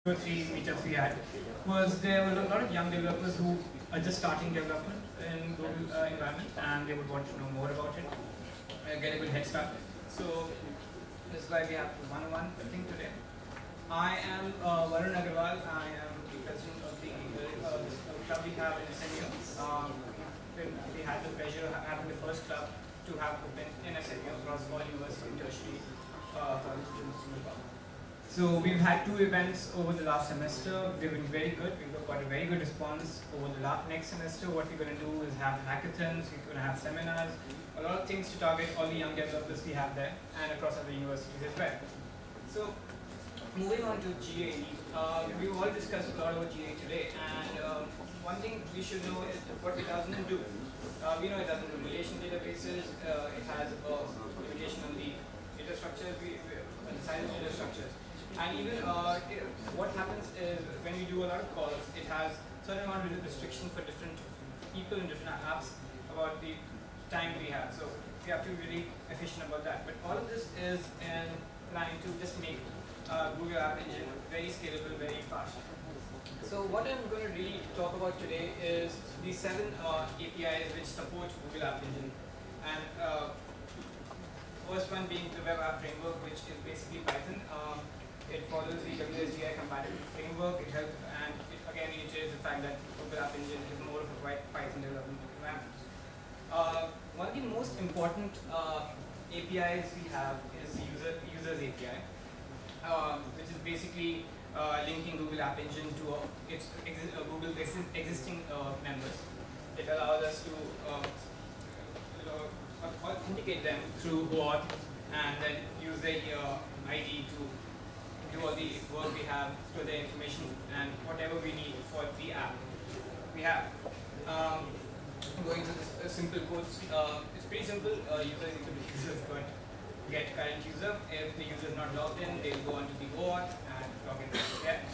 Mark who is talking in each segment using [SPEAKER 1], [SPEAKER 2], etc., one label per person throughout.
[SPEAKER 1] or three meetups we had was there were a lot of young developers who are just starting development in Google environment, and they would want to know more about it, get a good head start. So this is why we have one-on-one thing today. I am Varun Agarwal. I am the president of the club we have in SMU. We had the pleasure of having the first club to have open in SMU across all university and tertiary colleges. So we've had two events over the last semester. They've been very good. We've got a very good response over the next semester. What we're going to do is have hackathons, we're going to have seminars, a lot of things to target all the young developers we have there and across other universities as well. So moving on to GA, we've all discussed a lot about GA today, and one thing we should know is what it doesn't do. We know it doesn't do relation databases. It has a limitation on the data structures, the size of data structures. And even what happens is when we do a lot of calls, it has certain amount of restrictions for different people in different apps about the time we have. So we have to be really efficient about that. But all of this is in line to just make Google App Engine very scalable, very fast. So what I'm going to really talk about today is the 7 APIs which support Google App Engine. And first one being the Web App Framework, which is basically Python. It follows the WSGI compatible framework. It helps, and it again reiterates the fact that Google App Engine is more of a Python development environment. One of the most important APIs we have is the users API, which is basically linking Google App Engine to Google's existing members. It allows us to authenticate them through OAuth and then use their ID to do all the work we have, store the information, and whatever we need for the app we have. Going through this simple codes, it's pretty simple. User is equal to user is going to get current user. If the user is not logged in, they'll go onto the OAuth and log in again.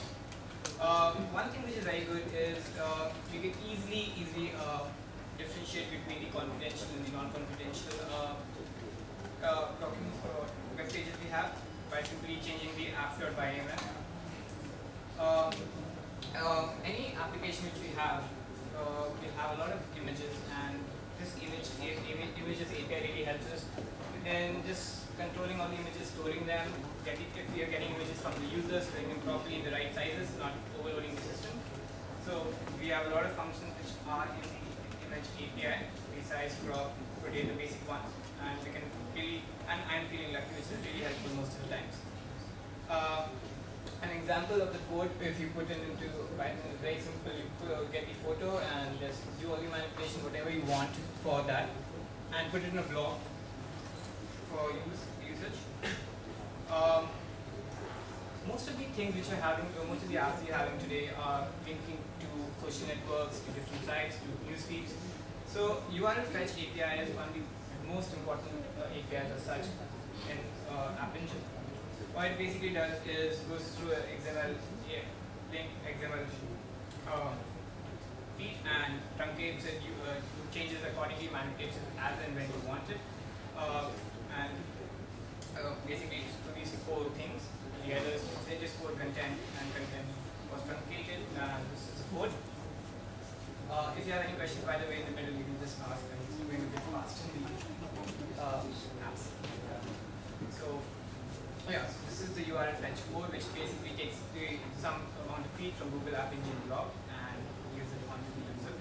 [SPEAKER 1] One thing which is very good is you can easily differentiate between the confidential and the non-confidential documents or web pages we have by simply changing the app.yml. Any application which we have will have a lot of images, and this images API really helps us in just controlling all the images, storing them, if we are getting images from the users, storing them properly in the right sizes, not overloading the system. So we have a lot of functions which are in the image API, resize, crop, rotate the basic ones, and we can really, and I'm feeling lucky, which is really helpful most of the times. An example of the code, if you put it into Python, is very simple. You get the photo and just do all the manipulation, whatever you want for that, and put it in a blog for usage. Most of the things which we're having, most of the apps we're having today are linking to social networks, to different sites, to news feeds. So URL fetch API is one of the most important APIs as such in App Engine. What it basically does is goes through an XML link, XML feed, and truncates it, changes accordingly, manipulates it as and when you want it, and basically do these 4 things. The others, they just code content, and content was truncated, and this is the code. If you have any questions, by the way, in the middle, you can just ask, and it's going a bit fast in the apps. So, yeah, so this is the URL fetch code, which basically takes some amount of feed from Google App Engine blog and gives it onto the user.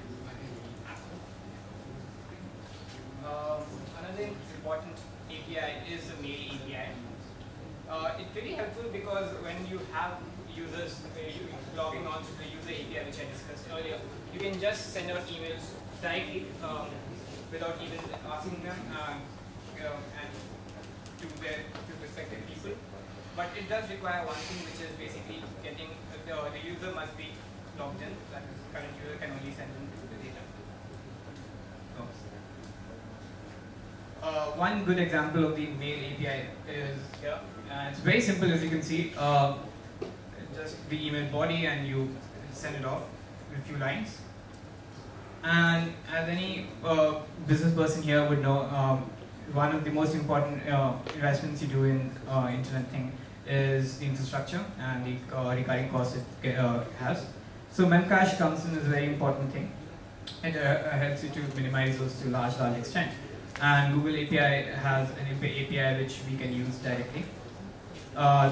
[SPEAKER 1] Another important API is the mail API. It's very helpful because when you have users logging on to the user API, which I discussed earlier, you can just send out emails directly without even asking them and to respective people. But it does require one thing, which is basically getting the user must be logged in. That is, current user can only send in the data. One good example of the mail API is here. It's very simple, as you can see. Just the email body, and you send it off with a few lines. And as any business person here would know, one of the most important investments you do in internet thing is the infrastructure and the recurring cost it has. So Memcache comes in as a very important thing. It helps you to minimize those to large extent. And Google API has an API which we can use directly.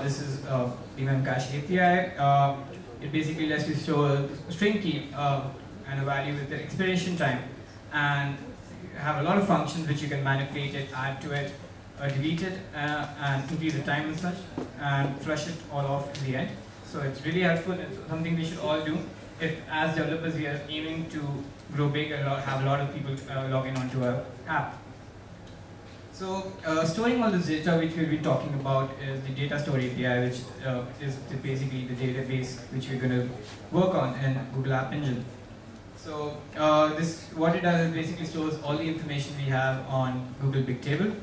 [SPEAKER 1] This is the Memcache API. It basically lets you store a string key and a value with the expiration time, and have a lot of functions which you can manipulate it, add to it, delete it, and increase the time and such, and flush it all off at the end. So it's really helpful. It's something we should all do. If, as developers, we are aiming to grow big and have a lot of people log in onto our app. So storing all this data which we'll be talking about is the data store API, which is basically the database which we're going to work on in Google App Engine. So what it does is basically stores all the information we have on Google Bigtable.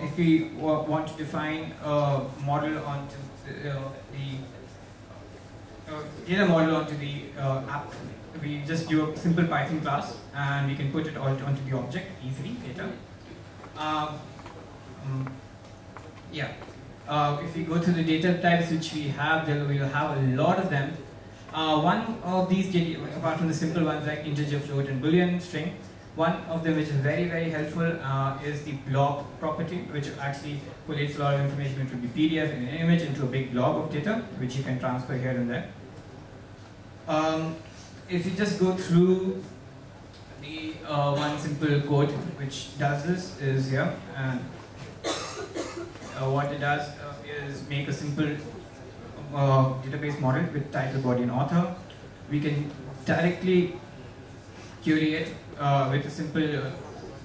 [SPEAKER 1] If we want to define a model onto the data model onto the app, we just do a simple Python class and we can put it all onto the object easily later. If we go to the data types which we have, then we'll have a lot of them. One of these data, apart from the simple ones like integer, float, and boolean string, one of them which is very, very helpful is the blob property, which actually collates a lot of information into the PDF and an image into a big blob of data, which you can transfer here and there. If you just go through the one simple code which does this is here, and what it does is make a simple database model with title, body, and author. We can directly query it with a simple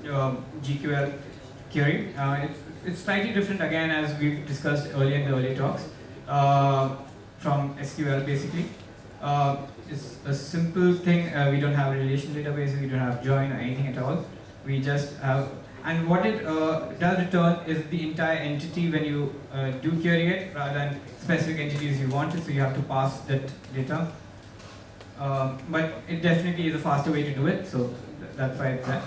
[SPEAKER 1] GQL query. It's slightly different again, as we've discussed earlier in the earlier talks, from SQL basically. It's a simple thing. We don't have a relation database, we don't have join or anything at all. We just have, and what it does return is the entire entity when you do query it, rather than specific entities you wanted, so you have to pass that data. But it definitely is a faster way to do it, so that's why it's there.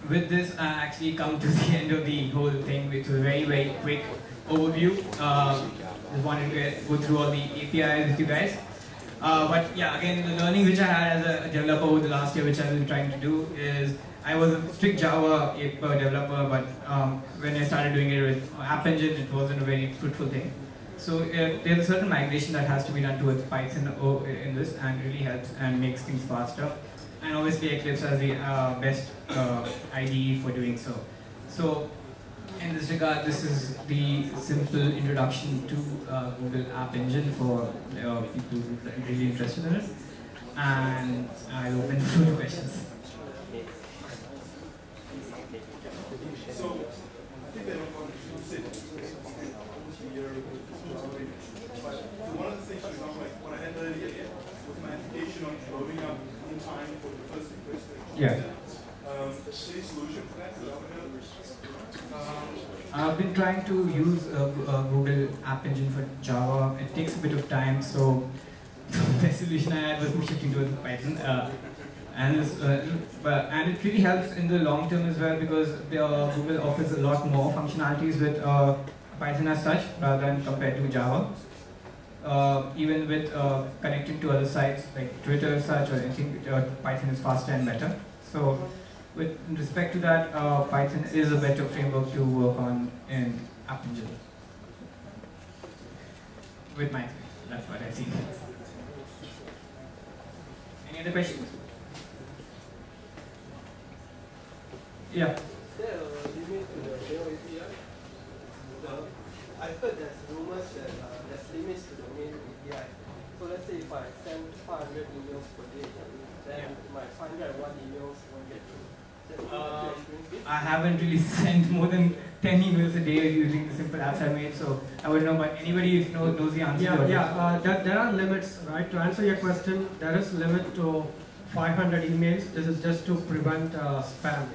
[SPEAKER 1] With this, I actually come to the end of the whole thing, which is a very, very quick overview. Just wanted to go through all the APIs with you guys. But yeah, again, the learning which I had as a developer over the last year, which I've been trying to do, is I was a strict Java developer, but when I started doing it with App Engine, it wasn't a very fruitful thing. So there's a certain migration that has to be done towards Python in this, and really helps and makes things faster. And obviously Eclipse has the best IDE for doing so. So in this regard, this is the simple introduction to Google App Engine for people who are really interested in it. And I'll open for questions.
[SPEAKER 2] So I think that you said almost a year ago, but one of the things, for example, like what I had earlier with my application on loading up in time for the first request.
[SPEAKER 1] Yeah.
[SPEAKER 2] Any solution for that?
[SPEAKER 1] I've been trying to use Google App Engine for Java. It takes a bit of time, so the solution I had was shifting towards Python. And it really helps in the long term as well, because Google offers a lot more functionalities with Python as such, rather than compared to Java. Even with connecting to other sites like Twitter or such, or anything, Python is faster and better. So with respect to that, Python is a better framework to work on in App Engine. With my experience, that's what I see. Any other questions? Yeah.
[SPEAKER 3] Is there a limit to the mail API? I heard there's rumors that there's limits to the mail API. So let's say if I send 500 emails per day, then my 501 emails won't get through.
[SPEAKER 1] I haven't really sent more than 10 emails a day using the simple apps I made, so I would know, but anybody knows the answer.
[SPEAKER 4] There are limits, right? To answer your question, there is a limit to 500 emails. This is just to prevent spam.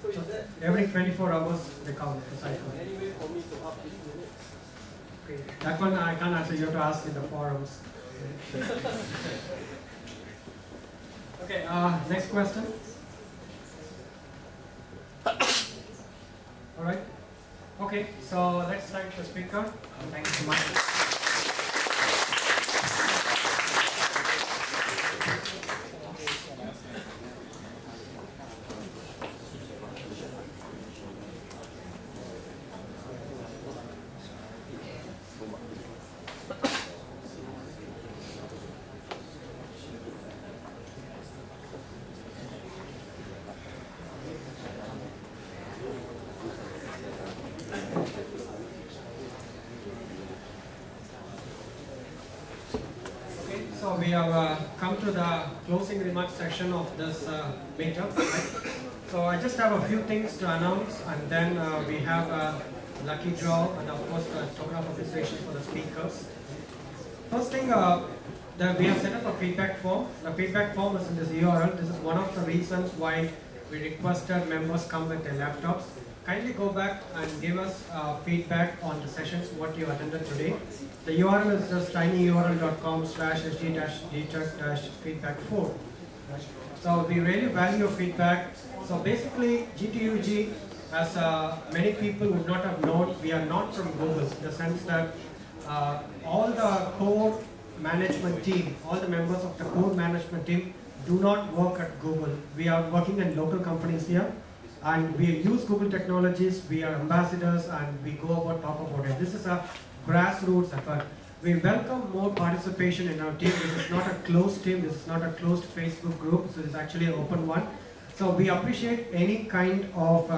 [SPEAKER 4] So every 24 hours they count the cycle.
[SPEAKER 3] Any way for me to up this limit?
[SPEAKER 4] Okay. That one I can't answer. You have to ask in the forums. Okay. Next question. All right. Okay, so let's thank the speaker. Thank you so much. So we have come to the closing remarks section of this meetup. Right? So I just have a few things to announce, and then we have a lucky draw, and of course the token of appreciation for the speakers. First thing, that we have set up a feedback form. The feedback form is in this URL. This is one of the reasons why we requested members come with their laptops. Kindly go back and give us feedback on the sessions, what you attended today. The URL is just tinyurl.com/sg-gtech-feedback4. So we really value your feedback. So basically, GTUG, as many people would not have known, we are not from Google, in the sense that all the core management team, all the members of the core management team do not work at Google. We are working in local companies here, and we use Google technologies, we are ambassadors, and we go about talk about it. This is a grassroots effort. We welcome more participation in our team. This is not a closed team, this is not a closed Facebook group, so it's actually an open one. So we appreciate any kind of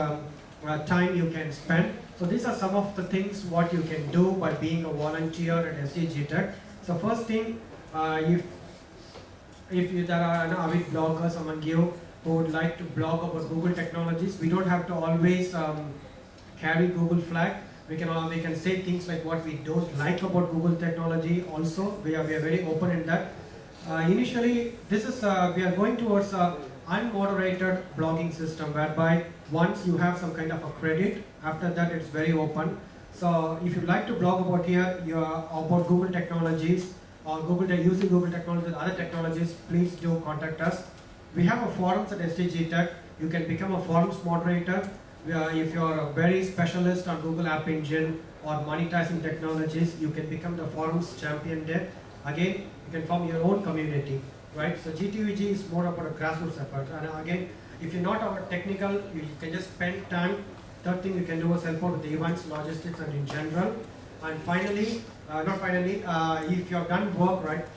[SPEAKER 4] time you can spend. So these are some of the things what you can do by being a volunteer at SG-GTech. So first thing, if there are avid bloggers among you who would like to blog about Google technologies, we don't have to always carry Google flag. We can say things like what we don't like about Google technology also. We are very open in that. Initially, this is we are going towards a unmoderated blogging system, whereby once you have some kind of a credit, after that it's very open. So if you like to blog about here, about Google technologies, or using Google technologies, other technologies, please do contact us. We have a forums at SG-GTech. You can become a forums moderator. If you're a very specialist on Google App Engine or monetizing technologies, you can become the forums champion there. Again, you can form your own community, right? So GTUG is more about a grassroots effort. And again, if you're not about technical, you can just spend time. Third thing you can do is help out with the events, logistics, and in general. And finally, if you have done work, right?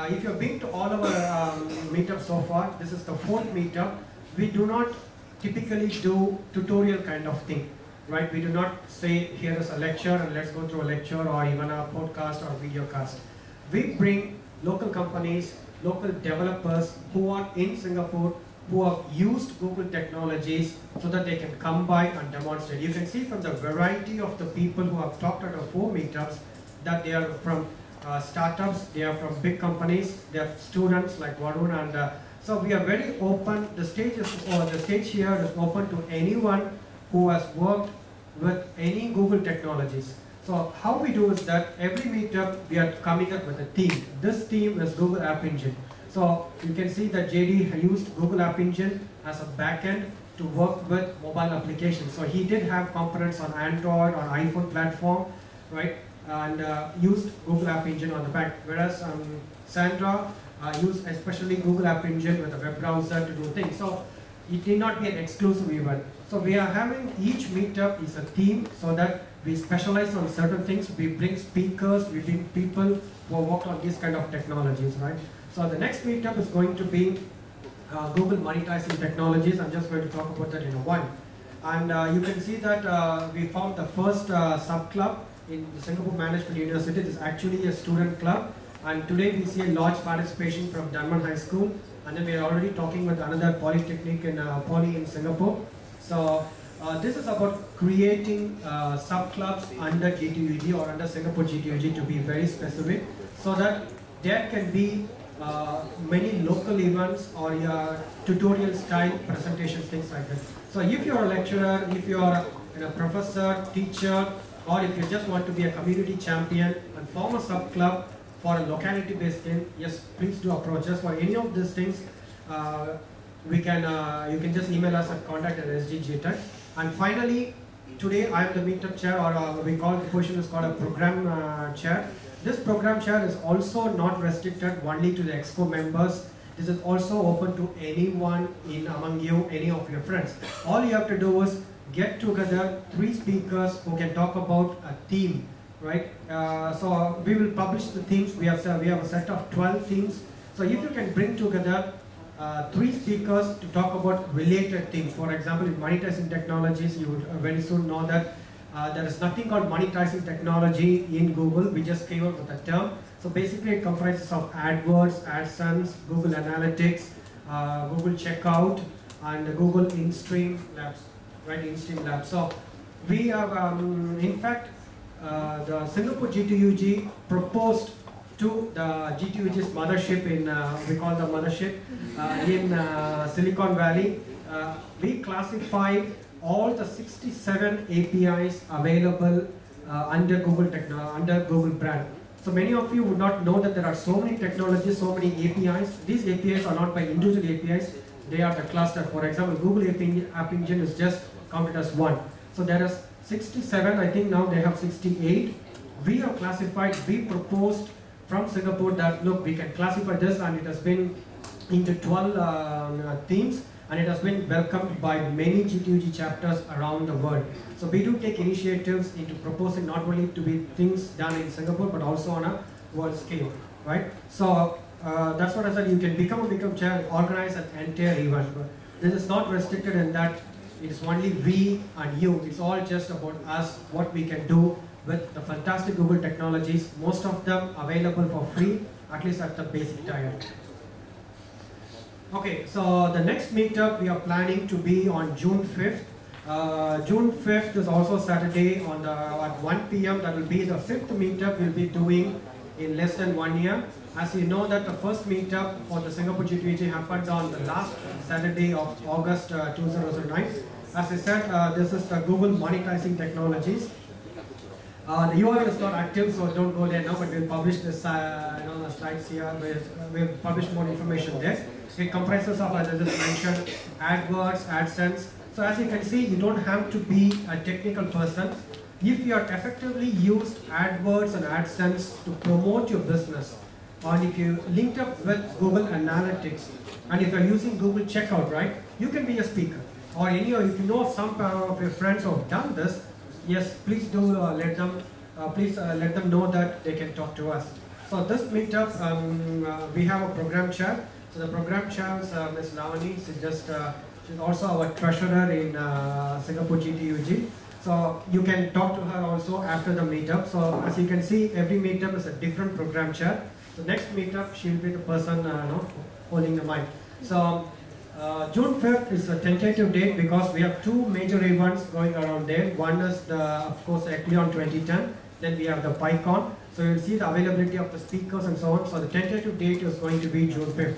[SPEAKER 4] If you've been to all our meetups so far, this is the 4th meetup. We do not typically do tutorial kind of thing, right? We do not say here is a lecture and let's go through a lecture, or even a podcast or video cast. We bring local companies, local developers who are in Singapore, who have used Google technologies, so that they can come by and demonstrate. You can see from the variety of the people who have talked at our 4 meetups that they are from startups, they are from big companies, they are students like Varun, and so we are very open. The stage here is open to anyone who has worked with any Google technologies. So how we do is that every meetup we are coming up with a theme. This theme is Google App Engine. So you can see that JD used Google App Engine as a backend to work with mobile applications. So he did have components on Android, on iPhone platform, right? And used Google App Engine on the back. Whereas Sandra used especially Google App Engine with a web browser to do things. So it need not be an exclusive event. So we are having each meetup is a theme, so that we specialize on certain things. We bring speakers, we bring people who have worked on these kind of technologies, right? So the next meetup is going to be Google monetizing technologies. I'm just going to talk about that in a while. And you can see that we found the first sub-club in the Singapore Management University. It is actually a student club. And today we see a large participation from Dunman High School. And then we are already talking with another polytechnic in Poly in Singapore. So this is about creating sub-clubs under GTUG or under Singapore GTUG, to be very specific, so that there can be many local events or tutorial style presentations, things like that. So if you're a lecturer, if you're a professor, teacher, or if you just want to be a community champion and form a sub-club for a locality-based thing, yes, please do approach us for any of these things. You can just email us at contact@SG-GTech. And finally, today I am the meetup chair, or we call the position is called a program chair. This program chair is also not restricted only to the Exco members. This is also open to anyone in among you, any of your friends. All you have to do is get together 3 speakers who can talk about a theme, right? So we will publish the themes. We have a set of 12 themes. So if you can bring together 3 speakers to talk about related themes. For example, in monetizing technologies, you would very soon know that there is nothing called monetizing technology in Google. We just came up with a term. So basically it comprises of AdWords, AdSense, Google Analytics, Google Checkout, and Google InStream Labs, right? InStream Labs. So we have, in fact, the Singapore G2UG proposed to the G2UG's mothership in, we call the mothership, in Silicon Valley. We classified all the 67 APIs available under Google brand. So many of you would not know that there are so many technologies, so many APIs. These APIs are not by individual APIs, they are the cluster. For example, Google App Engine is just counted as one. So there is 67, I think now they have 68. We have classified, we proposed from Singapore that look, we can classify this, and it has been into 12 themes, and it has been welcomed by many G2UG chapters around the world. So we do take initiatives into proposing not only to be things done in Singapore, but also on a world scale, right? So that's what I said, you can become a Become Chair, organize an entire event. But this is not restricted in that it is only we and you. It's all just about us, what we can do with the fantastic Google technologies, most of them available for free, at least at the basic tier. Okay, so the next meetup we are planning to be on June 5th. June 5th is also Saturday at 1 p.m. That will be the 5th meetup we'll be doing in less than 1 year. As you know that the first meetup for the Singapore G2UG happened on the last Saturday of August 2009. As I said, this is the Google Monetizing Technologies. The URL is not active, so don't go there now, but we'll publish this the slides here. We'll publish more information there. It comprises of, as I just mentioned, AdWords, AdSense. So as you can see, you don't have to be a technical person. If you are effectively used AdWords and AdSense to promote your business, or if you linked up with Google Analytics, and if you're using Google Checkout, right, you can be a speaker. Or if you know of some of your friends who have done this, yes, please do let them know that they can talk to us. So this meetup, we have a program chair. So the program chair is Ms. Lavani. She's also our treasurer in Singapore G2UG. So you can talk to her also after the meetup. So as you can see, every meetup is a different program chair. So next meetup, she'll be the person holding the mic. So June 5th is a tentative date because we have 2 major events going around there. One is of course, Ecleon 2010. Then we have the PyCon. So you'll see the availability of the speakers and so on. So the tentative date is going to be June 5th.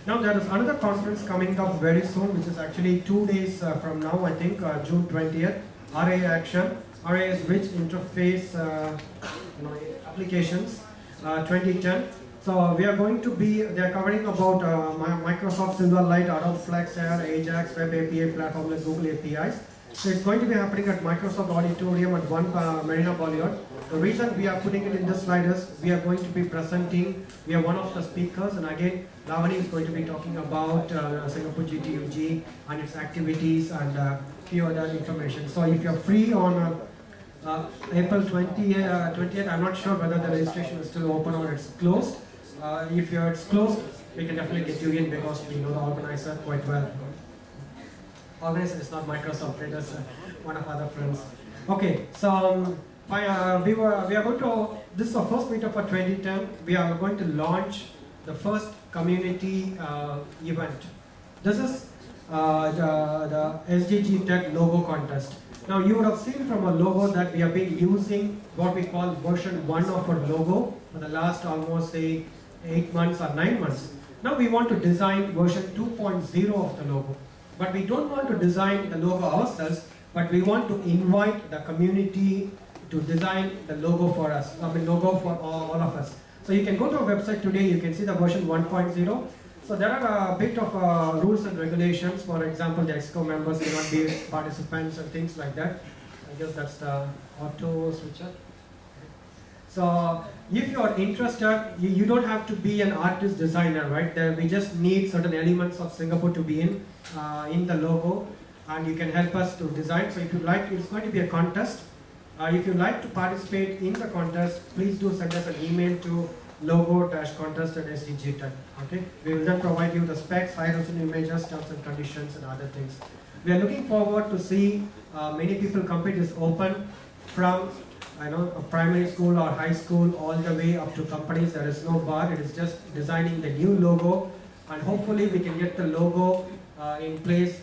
[SPEAKER 4] Now there is another conference coming up very soon, which is actually 2 days from now, I think, June 20th. RA Action. RA is Rich Interface Applications 2010. So we are going to be, they are covering about Microsoft Silverlight, Adobe Flex Air, Ajax, Web API platform, and Google APIs. So it's going to be happening at Microsoft Auditorium at 1 Marina Boulevard. The reason we are putting it in this slide is we are going to be presenting, we are one of the speakers, and again, Lavani is going to be talking about Singapore G2UG and its activities and few other information. So if you're free on April 20th, I'm not sure whether the registration is still open or it's closed. If it's closed, we can definitely get you in because we know the organizer quite well. Organizer is not Microsoft, it is one of our friends. Okay, so we are going to, this is our first meetup for 2010. We are going to launch the first community event. This is the SDG Tech logo contest. Now you would have seen from our logo that we have been using what we call version 1 of our logo for the last almost say 8 months or 9 months. Now we want to design version 2.0 of the logo. But we don't want to design the logo ourselves, but we want to invite the community to design the logo for us, logo for all of us. So you can go to our website today, you can see the version 1.0. So there are a bit of rules and regulations. For example, the EXCO members cannot be participants and things like that. I guess that's the auto switcher. So if you are interested, you don't have to be an artist designer, right? We just need certain elements of Singapore to be in the logo, and you can help us to design. So if you like, it's going to be a contest. If you like to participate in the contest, please do send us an email to logo-contest@sdgtech. Okay, we will then provide you the specs, high-resolution images, terms and conditions, and other things. We are looking forward to see many people compete. Is open from a primary school or high school all the way up to companies. There is no bar. It is just designing the new logo, and hopefully we can get the logo in place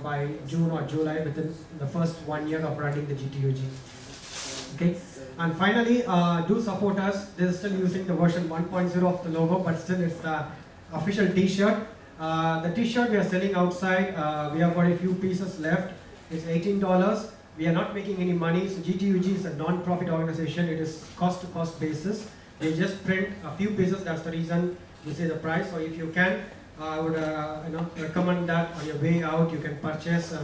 [SPEAKER 4] by June or July, within the first 1 year of running the GTUG. Okay, and finally, do support us. This is still using the version 1.0 of the logo, but still it's the official T-shirt. The T-shirt we are selling outside. We have got a few pieces left. It's $18. We are not making any money. So GTUG is a non-profit organization. It is cost-to-cost basis. We just print a few pieces. That's the reason we say the price. So if you can, I would recommend that on your way out you can purchase a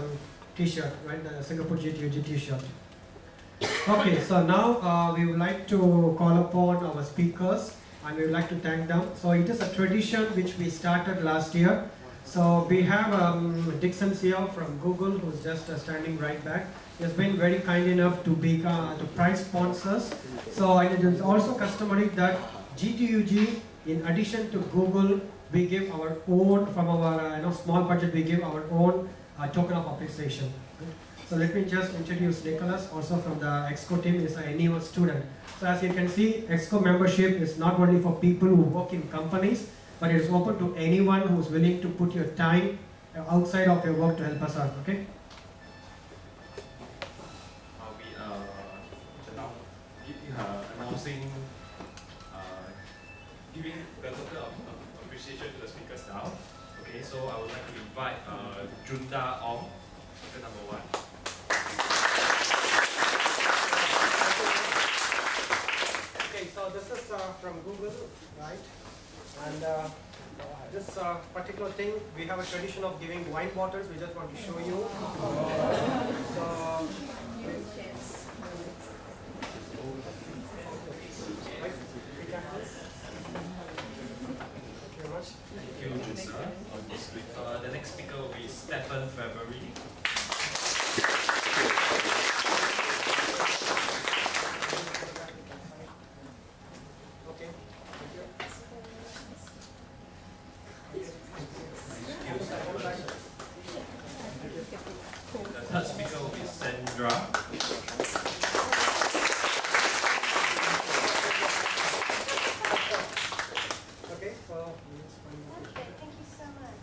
[SPEAKER 4] T-shirt, right? The Singapore GTUG T-shirt. Okay, so now we would like to call upon our speakers, and we would like to thank them. So it is a tradition which we started last year. So we have Dixon here from Google, who's just standing right back. He has been very kind enough to be to prize sponsors. So it is also customary that GTUG, in addition to Google, we give our own, from our small budget, we give our own token of appreciation. So let me just introduce Nicholas, also from the EXCO team. Is a NEO student. So as you can see, EXCO membership is not only for people who work in companies, but it is open to anyone who is willing to put your time outside of your work to help us out. Okay.
[SPEAKER 5] Announcing, giving the token of appreciation to the speakers now. Okay, so I would like to invite Junta Ong, token number 1.
[SPEAKER 4] Okay, so this is from Google, right? And this particular thing, we have a tradition of giving wine bottles. We just want to show you. So,
[SPEAKER 5] Thank you, Junta. The next speaker will be Stephen February.
[SPEAKER 4] okay, thank you.
[SPEAKER 5] The third speaker will be Sandra.
[SPEAKER 4] Okay, so
[SPEAKER 6] Thank you so much.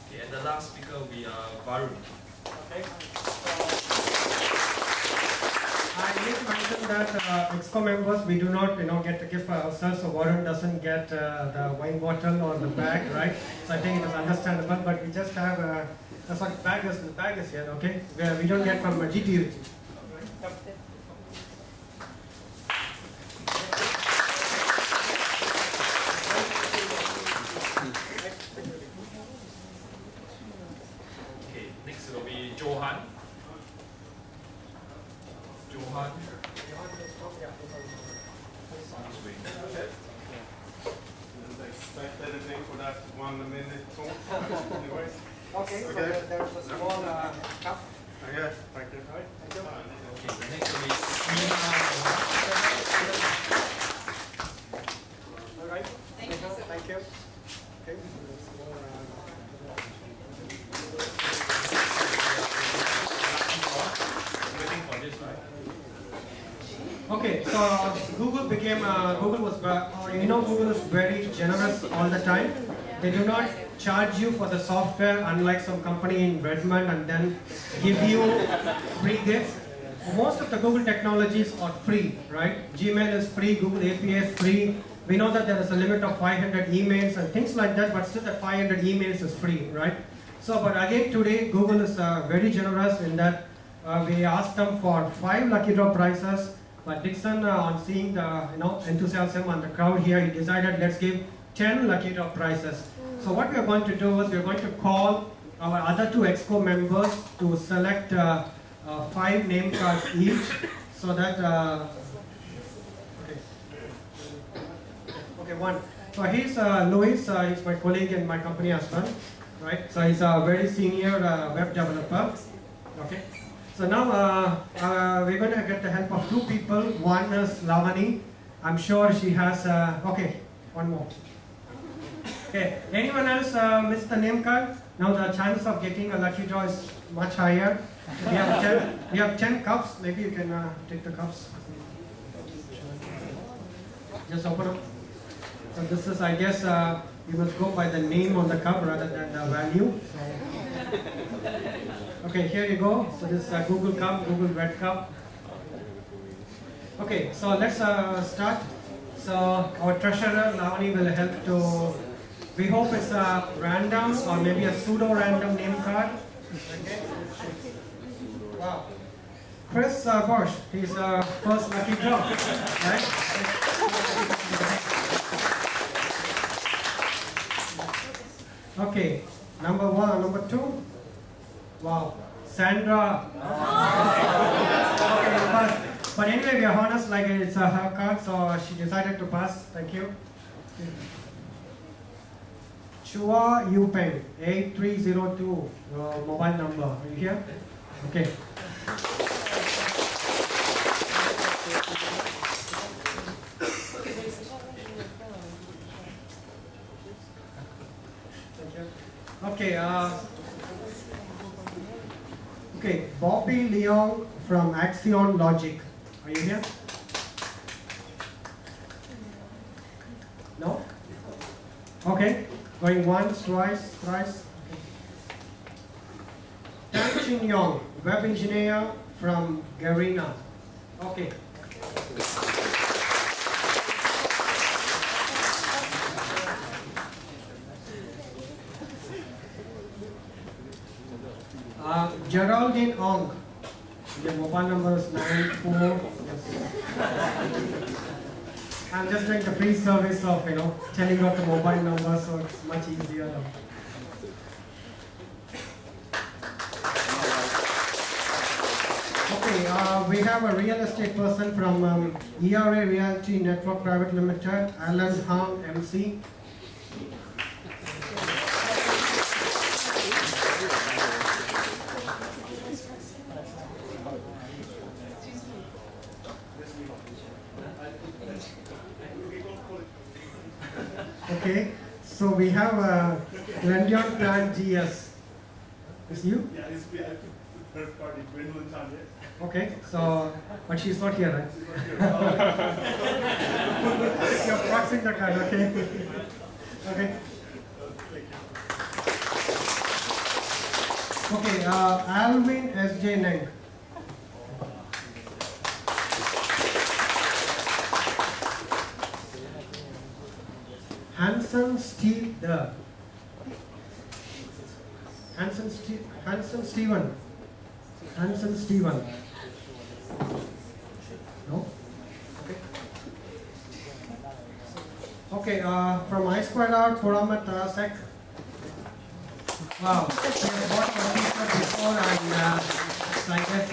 [SPEAKER 5] Okay, and the last speaker will be Varun.
[SPEAKER 4] okay. I need to mention that EXCO members, we do not get the gift for ourselves, so Warren doesn't get the wine bottle or the bag, right? So I think it is understandable, but we just have sorry, the bag is here, okay? We don't get from GTUG.
[SPEAKER 5] Okay, next will be Johan. Johan.
[SPEAKER 2] Expect anything for that 1 minute talk? Anyways.
[SPEAKER 4] Okay, so
[SPEAKER 2] Okay.
[SPEAKER 4] there's a small cup.
[SPEAKER 2] Okay, thank you.
[SPEAKER 4] All right, thank you.
[SPEAKER 5] Okay, the next will be Sina.
[SPEAKER 4] All right. Thank you. Thank you. Okay.
[SPEAKER 5] Waiting for this, right?
[SPEAKER 4] Okay, so Google became, Google was, Google is very generous all the time. They do not charge you for the software, unlike some company in Redmond, and then give you free gifts. Most of the Google technologies are free, right? Gmail is free, Google API is free. We know that there is a limit of 500 emails and things like that, but still that 500 emails is free, right? So, but again today, Google is very generous in that we asked them for 5 lucky draw prizes. But Dixon, on seeing the enthusiasm on the crowd here, he decided let's give 10 lucky draw prizes. So what we are going to do is we are going to call our other two EXCO members to select 5 name cards each, so that okay, one. So he's Louis. He's my colleague in my company as well, right? So he's a very senior web developer. Okay. So now we're going to get the help of 2 people. One is Lavani. I'm sure she has. Okay, one more. Okay. Anyone else missed the name card? Now the chance of getting a lucky draw is much higher. We have 10 cups. Maybe you can take the cups. Just open up. So this is, I guess, you must go by the name on the cup rather than the value. So, okay, here you go. So this is a Google cup, Google Red Cup. Okay, so let's start. So our treasurer Lavani will help to. We hope it's a random or maybe a pseudo-random name card. Okay. Wow. Chris Bosch, he's first lucky draw, right? Okay, number 1, number 2. Wow, Sandra. Okay, but anyway, we are honest, like it's her card, so she decided to pass. Thank you. Chua Yupeng, 8302, mobile number. Are you here? Okay. Okay, okay, Bobby Leong from Axion Logic. Are you here? No? Okay, going once, twice, thrice. Okay. Tan Chin Yong, web engineer from Garena. Okay. Geraldine Ong, the mobile number is 94. Yes. I'm just doing the free service of, telling out the mobile number, so it's much easier. Okay, we have a real estate person from ERA Realty Network Private Limited, Alan Hung, MC. Okay, so we have Glendion Plan GS. Is you?
[SPEAKER 2] Yeah, it's me. I took the third party, Gwendolyn Tanya.
[SPEAKER 4] Okay, so, but she's not here, right?
[SPEAKER 2] She's not here.
[SPEAKER 4] You're proxying the card, okay? Okay. Okay, Alvin S.J. Neng. Hanson Steve the Hanson Steven. No? Okay, from I Squared Out, Puramat Sek. Wow, we have bought one t-shirt before, and I guess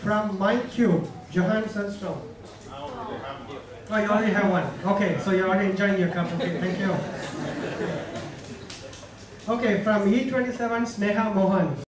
[SPEAKER 4] from Mike Cube, Johan Sundstrom. Oh, you already have one. Okay, so you're already enjoying your cup. Okay, thank you. Okay, from E27, Sneha Mohan.